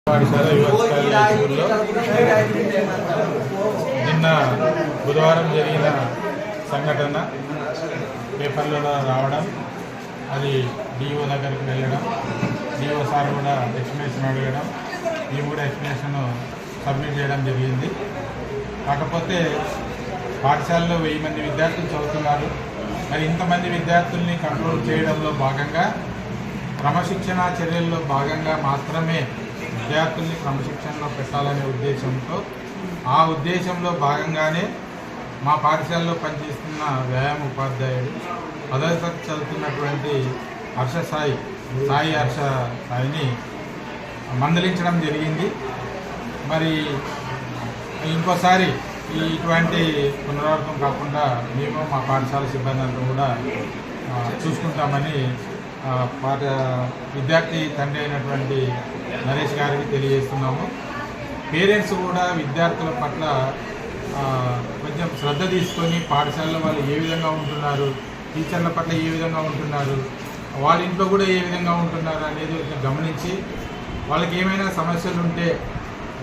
పాఠశాల స్కూల్లో నిన్న బుధవారం జరిగిన సంఘటన పేపర్లలో రావడం, అది డిఓ దగ్గరికి వెళ్ళడం, డిఓ సార్ కూడా ఎక్స్ప్లెనేషన్ అడగడం, మేము కూడా ఎక్స్ప్లెనేషన్ సబ్మిట్ చేయడం జరిగింది. కాకపోతే పాఠశాలలో 1000 మంది విద్యార్థులు చదువుతున్నారు. మరి ఇంతమంది విద్యార్థుల్ని కంట్రోల్ చేయడంలో భాగంగా క్రమశిక్షణ చర్యల్లో భాగంగా మాత్రమే విద్యార్థుల్ని క్రమశిక్షణలో పెట్టాలనే ఉద్దేశంతో, ఆ ఉద్దేశంలో భాగంగానే మా పాఠశాలలో పనిచేస్తున్న వ్యాయామ ఉపాధ్యాయుడు 10వ తరగతి చదువుతున్నటువంటి సాయిని మందలించడం జరిగింది. మరి ఇంకోసారి ఇటువంటి పునరావృతం కాకుండా మేము మా పాఠశాల సిబ్బంది కూడా చూసుకుంటామని విద్యార్థి తండ్రి అయినటువంటి నరేష్ గారికి తెలియజేస్తున్నాము. పేరెంట్స్ కూడా విద్యార్థుల పట్ల కొంచెం శ్రద్ధ తీసుకొని పాఠశాలలో వాళ్ళు ఏ విధంగా ఉంటున్నారు, టీచర్ల పట్ల ఏ విధంగా ఉంటున్నారు, వాళ్ళ ఇంట్లో కూడా ఏ విధంగా ఉంటున్నారు అనేది గమనించి వాళ్ళకి ఏమైనా సమస్యలు ఉంటే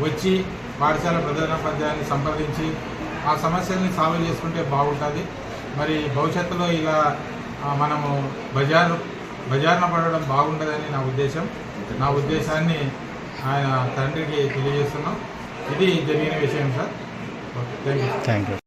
వచ్చి పాఠశాల ప్రధానోపాధ్యాయుని సంప్రదించి ఆ సమస్యల్ని సాల్వ్ చేసుకుంటే బాగుంటుంది. మరి భవిష్యత్తులో ఇలా మనము బజారున పడడం బాగుంటుందని నా ఉద్దేశాన్ని ఆయన తండ్రికి తెలియజేస్తున్నాం. ఇది జరిగిన విషయం సార్. Okay, thank you.